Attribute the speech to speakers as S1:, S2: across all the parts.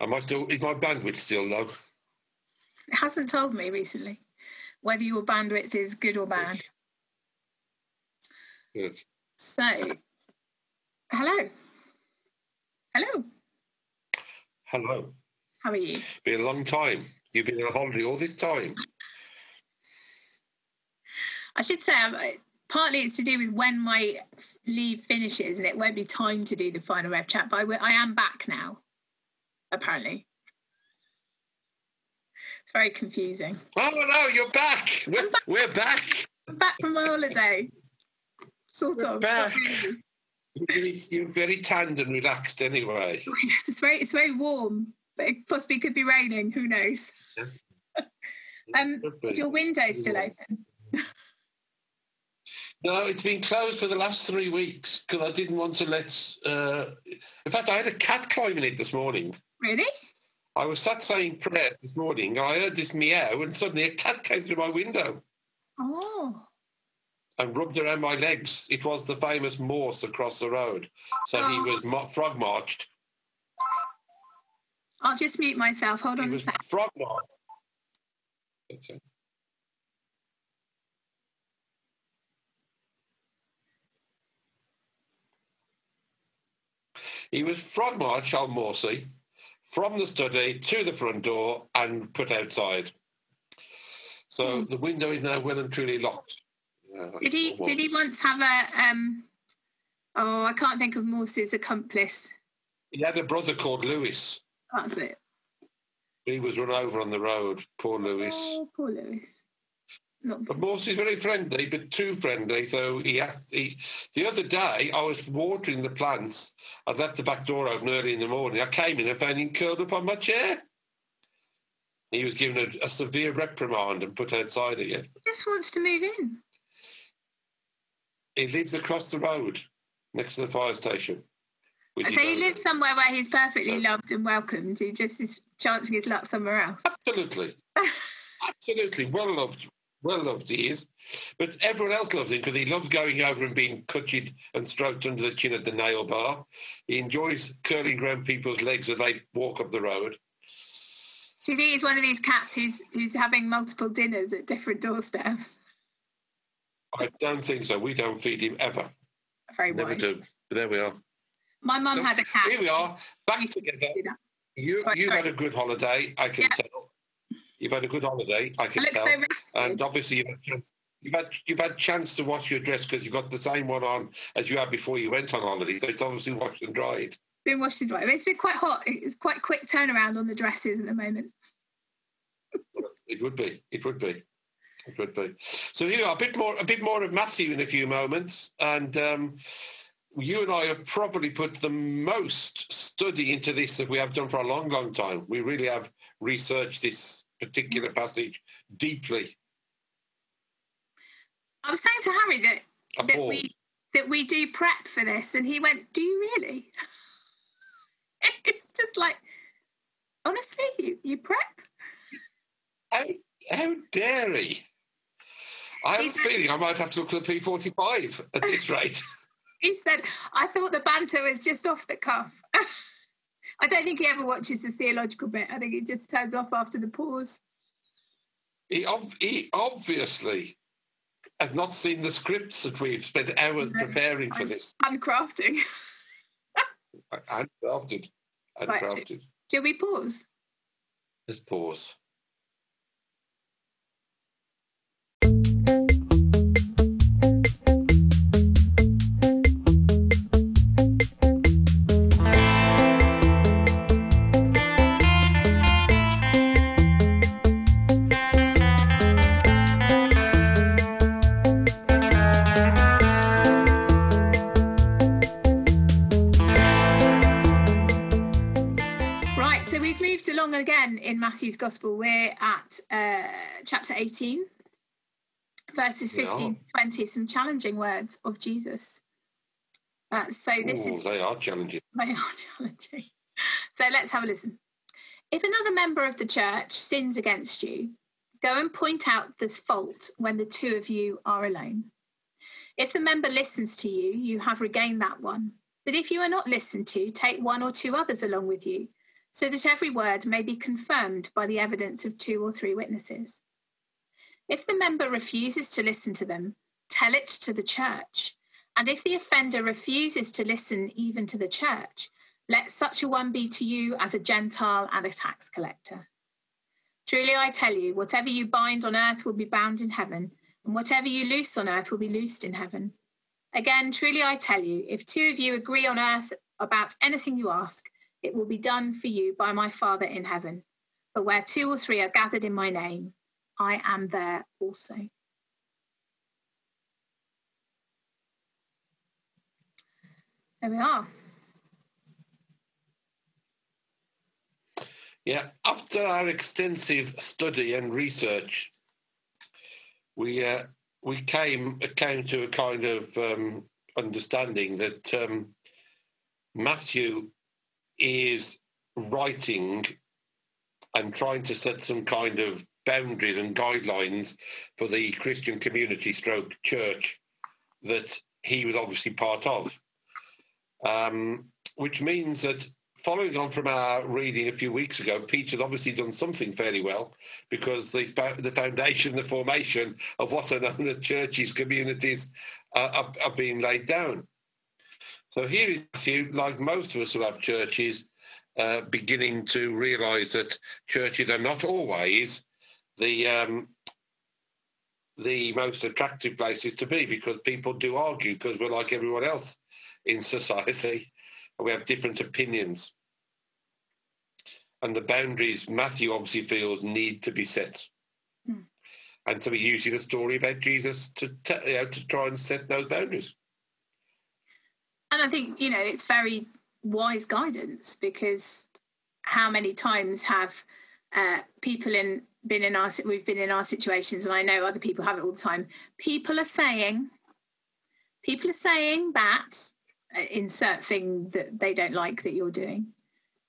S1: Is my bandwidth still low?
S2: It hasn't told me recently whether your bandwidth is good or bad.
S1: Good.
S2: So, hello. Hello.
S1: Hello.
S2: How are you?
S1: Been a long time. You've been on holiday all this time.
S2: I should say, partly it's to do with when my leave finishes and it won't be time to do the final Rev Chat, but I am back now, apparently. It's very confusing.
S1: Oh, no, you're back. We're back.
S2: I'm back from my holiday. Sort of.
S1: Back. You're very tanned and relaxed anyway.
S2: Yes, it's very warm, but it possibly could be raining. Who knows? Yeah. Is your window still open?
S1: No, it's been closed for the last 3 weeks because I didn't want to let... in fact, I had a cat climbing it this morning.
S2: Really?
S1: I was sat saying prayers this morning and I heard this meow and suddenly a cat came through my window.
S2: Oh.
S1: And rubbed around my legs. It was the famous Morse across the road. So he was frog marched.
S2: I'll just mute myself. Hold on a second.
S1: He was frog marched. Okay. He was frog marched on Morsey from the study to the front door and put outside. So the window is now well and truly locked.
S2: Did he once have a I can't think of Morse's accomplice.
S1: He had a brother called Lewis.
S2: That's it.
S1: He was run over on the road. Poor Lewis.
S2: Oh, poor Lewis.
S1: But Morse is very friendly, but too friendly. So the other day, I was watering the plants. I'd left the back door open early in the morning. I came in and found him curled up on my chair. He was given a severe reprimand and put outside again.
S2: He just wants to move in.
S1: He lives across the road, next to the fire station.
S2: So he lives somewhere where he's perfectly loved and welcomed. He just is chancing his luck somewhere else.
S1: Absolutely. Absolutely. Well loved he is. But everyone else loves him because he loves going over and being cutched and stroked under the chin at the nail bar. He enjoys curling around people's legs as they walk up the road.
S2: Do you think he's one of these cats who's having multiple dinners at different doorsteps?
S1: I don't think so. We don't feed him ever.
S2: Very
S1: Never
S2: wide.
S1: do. But there we are.
S2: My mum had a cat.
S1: Here we are, back together. You've had a good holiday, I can tell. You've had a good holiday, I can tell.
S2: So
S1: and obviously you've had chance to wash your dress because you've got the same one on as you had before you went on holiday. So it's obviously washed and dried.
S2: Been washed and dried. It's been quite hot. It's quite quick turnaround on the dresses at the moment.
S1: It would be. So here we are, a bit more of Matthew in a few moments, and you and I have probably put the most study into this that we have done for a long, long time. We really have researched this particular passage deeply.
S2: I was saying to Harry that we do prep for this, and he went, "Do you really?" It's just like, honestly, you prep?
S1: How dare he? I have a feeling I might have to look for the P45 at this rate.
S2: He said, I thought the banter was just off the cuff. I don't think he ever watches the theological bit. I think he just turns off after the pause.
S1: He obviously has not seen the scripts that we've spent hours preparing for this.
S2: Handcrafting.
S1: Handcrafted.
S2: Right. Shall we pause?
S1: Let's pause.
S2: Again in Matthew's Gospel, we're at chapter 18, verses 15 to 20, some challenging words of Jesus. They
S1: are challenging.
S2: They are challenging. So let's have a listen. If another member of the church sins against you, go and point out this fault when the two of you are alone. If the member listens to you, you have regained that one. But if you are not listened to, take one or two others along with you, so that every word may be confirmed by the evidence of 2 or 3 witnesses. If the member refuses to listen to them, tell it to the church. And if the offender refuses to listen even to the church, let such a one be to you as a Gentile and a tax collector. Truly I tell you, whatever you bind on earth will be bound in heaven, and whatever you loose on earth will be loosed in heaven. Again, truly I tell you, if 2 of you agree on earth about anything you ask, it will be done for you by my Father in heaven. For where 2 or 3 are gathered in my name, I am there also. There we are.
S1: Yeah, after our extensive study and research, we came to a kind of understanding that Matthew is writing and trying to set some kind of boundaries and guidelines for the Christian community stroke church that he was obviously part of, which means that following on from our reading a few weeks ago, Peter's obviously done something fairly well, because the foundation, the formation of what are known as churches, communities, are being laid down. So here is Matthew, like most of us who have churches, beginning to realise that churches are not always the most attractive places to be, because people do argue, because we're like everyone else in society. We have different opinions. And the boundaries, Matthew obviously feels, need to be set. And so he uses the story about Jesus to try and set those boundaries.
S2: And I think, it's very wise guidance, because how many times have we've been in our situations, and I know other people have it all the time. People are saying that, insert thing that they don't like that you're doing.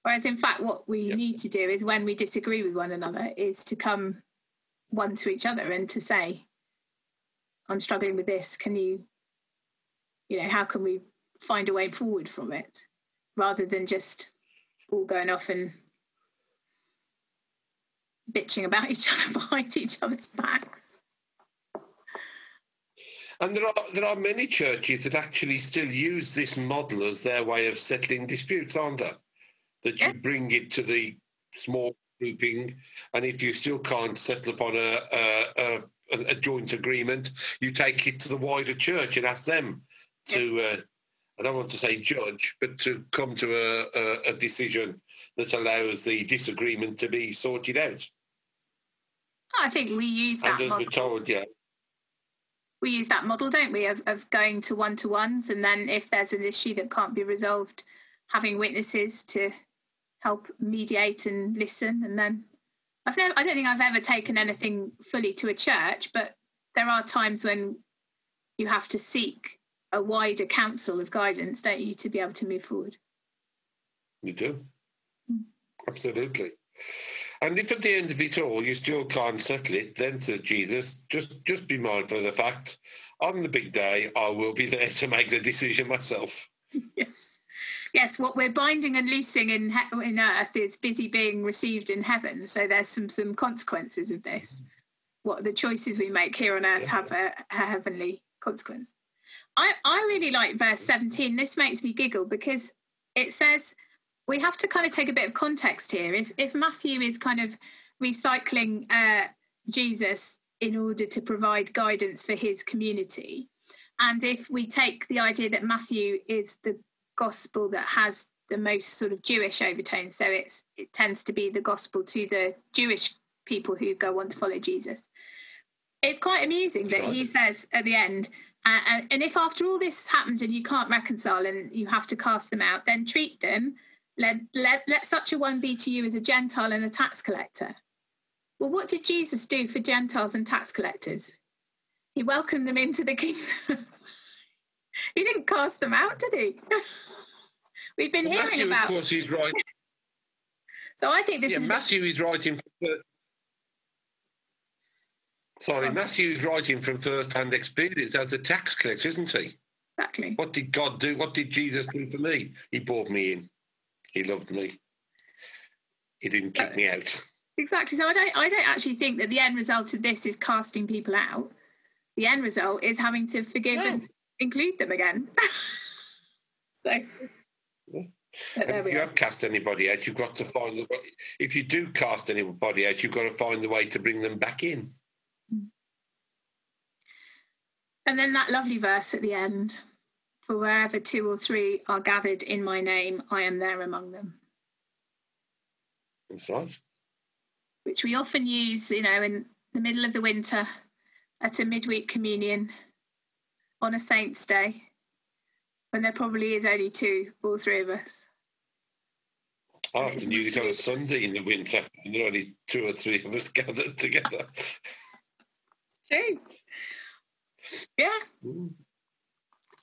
S2: Whereas in fact, what we need to do is, when we disagree with one another, is to come one to each other and to say, I'm struggling with this. Can you how can we find a way forward from it, rather than just all going off and bitching about each other behind each other's backs.
S1: And there are many churches that actually still use this model as their way of settling disputes, aren't there? That you bring it to the small grouping, and if you still can't settle upon a joint agreement, you take it to the wider church and ask them to, I don't want to say judge, but to come to a decision that allows the disagreement to be sorted out.
S2: I think we use that model.
S1: We're told,
S2: we use that model, don't we, of going to one-to-ones, and then if there's an issue that can't be resolved, having witnesses to help mediate and listen. And then I don't think I've ever taken anything fully to a church, but there are times when you have to seek a wider counsel of guidance, don't you, to be able to move forward.
S1: You do. Absolutely. And if at the end of it all you still can't settle it, then, says Jesus, just be mindful of the fact, on the big day, I will be there to make the decision myself. Yes, what we're binding and loosing in earth is busy being received in heaven. So there's some consequences of this. What the choices we make here on earth have a heavenly consequence. I really like verse 17. This makes me giggle, because it says, we have to kind of take a bit of context here. If Matthew is kind of recycling Jesus in order to provide guidance for his community, and if we take the idea that Matthew is the gospel that has the most sort of Jewish overtones, so it tends to be the gospel to the Jewish people who go on to follow Jesus, it's quite amusing that he says at the end, and if after all this happens and you can't reconcile and you have to cast them out, then treat them. Let such a one be to you as a Gentile and a tax collector. Well, what did Jesus do for Gentiles and tax collectors? He welcomed them into the kingdom. He didn't cast them out, did he? We've been hearing Matthew,
S2: about...
S1: of course, he's right.
S2: So I think this is...
S1: Matthew is writing... Matthew is writing from first-hand experience as a tax collector, isn't he?
S2: Exactly.
S1: What did God do? What did Jesus do for me? He brought me in. He loved me. He didn't kick me out.
S2: Exactly. So I don't actually think that the end result of this is casting people out. The end result is having to forgive and include them again. So,
S1: and if you have cast anybody out, you've got to find the way. If you do cast anybody out, you've got to find the way to bring them back in.
S2: And then that lovely verse at the end, for wherever 2 or 3 are gathered in my name, I am there among them.
S1: That's right.
S2: Which we often use, in the middle of the winter at a midweek communion on a Saint's Day, when there probably is only 2 or 3 of us.
S1: I often use it on a Sunday in the winter, and there are only 2 or 3 of us gathered together.
S2: It's true. Yeah,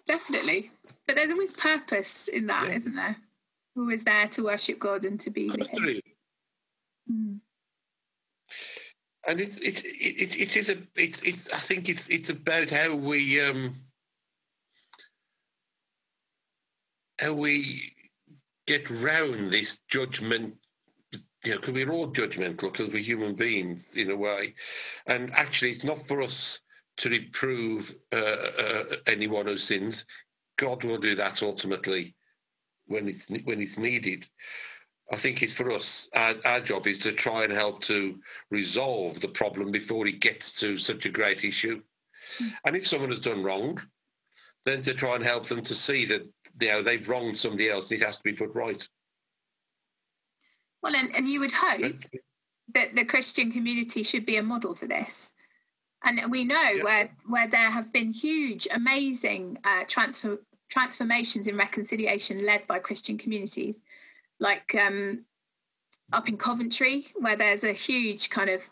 S2: definitely. But there's always purpose in that, isn't there? We're always there to worship God and to be with Him.
S1: And I think it's about how we get round this judgment. Because we're all judgmental because we're human beings in a way, and actually it's not for us to reprove anyone who sins. God will do that ultimately when it's needed. I think it's for us, our job is to try and help to resolve the problem before it gets to such a great issue. And if someone has done wrong, then to try and help them to see that they've wronged somebody else and it has to be put right.
S2: Well, and you would hope that the Christian community should be a model for this. And we know where there have been huge, amazing transformations in reconciliation led by Christian communities, like up in Coventry, where there's a huge kind of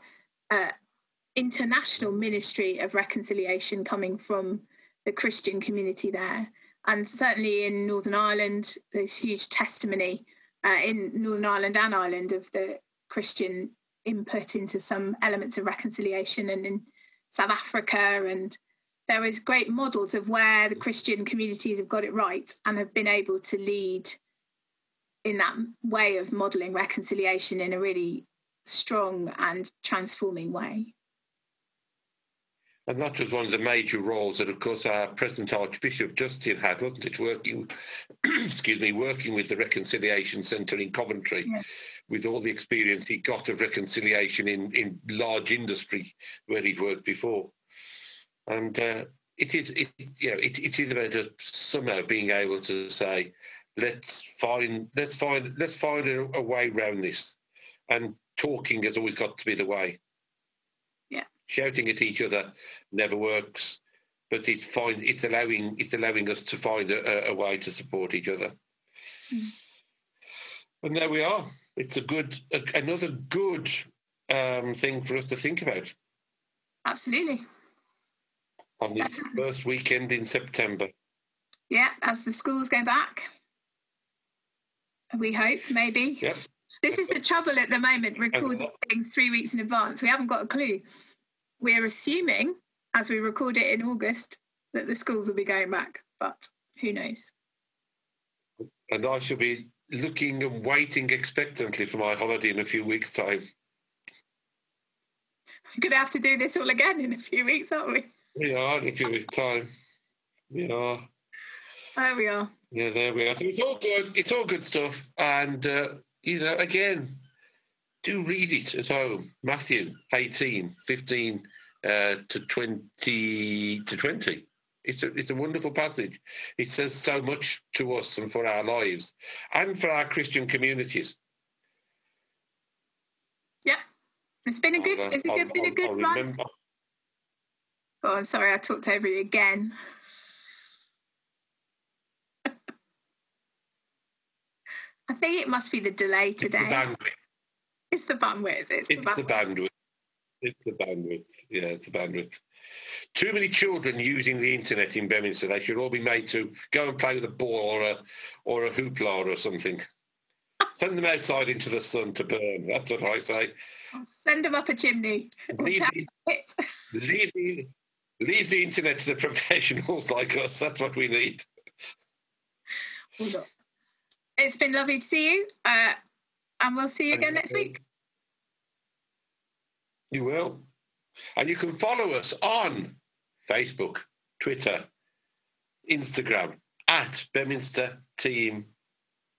S2: international ministry of reconciliation coming from the Christian community there. And certainly in Northern Ireland, there's huge testimony in Northern Ireland and Ireland of the Christian input into some elements of reconciliation, and in South Africa, and there is great models of where the Christian communities have got it right and have been able to lead in that way of modelling reconciliation in a really strong and transforming way.
S1: And that was one of the major roles that, of course, our present Archbishop Justin had, wasn't it? Working with the Reconciliation Centre in Coventry, with all the experience he got of reconciliation in large industry where he'd worked before. And it is about us somehow being able to say, let's find a way around this, and talking has always got to be the way. Shouting at each other never works, but it's allowing us to find a way to support each other. And there we are. It's another good thing for us to think about.
S2: Absolutely.
S1: On this first weekend in September.
S2: Yeah, as the schools go back. We hope, maybe.
S1: Yep.
S2: This is the trouble at the moment, recording things 3 weeks in advance. We haven't got a clue. We're assuming, as we record it in August, that the schools will be going back, but who knows?
S1: And I shall be looking and waiting expectantly for my holiday in a few weeks' time.
S2: We're going to have to do this all again in a few weeks, aren't we?
S1: We are, in a few weeks' time. We are.
S2: There we are.
S1: Yeah, there we are. So it's all good. It's all good stuff. And, again, do read it at home. Matthew 18, 15 to 20. It's a wonderful passage. It says so much to us and for our lives and for our Christian communities. Yeah,
S2: it's been a good run. Oh, I'm sorry, I talked over you again. I think it must be the delay today. It's the bandwidth. It's the bandwidth.
S1: It's the bandwidth. Yeah, it's the bandwidth. Too many children using the internet in Beaminster. They should all be made to go and play with a ball or a hoopla or something. Send them outside into the sun to burn. That's what I say.
S2: I'll send them up a chimney.
S1: Leave the internet to the professionals like us. That's what we need.
S2: It's been lovely to see you. And we'll see you again next week.
S1: You will. And you can follow us on Facebook, Twitter, Instagram, at Beaminster Team,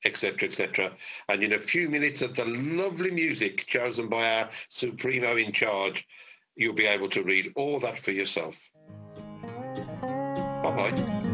S1: etc., etc. And in a few minutes of the lovely music chosen by our Supremo in charge, you'll be able to read all that for yourself. Bye-bye.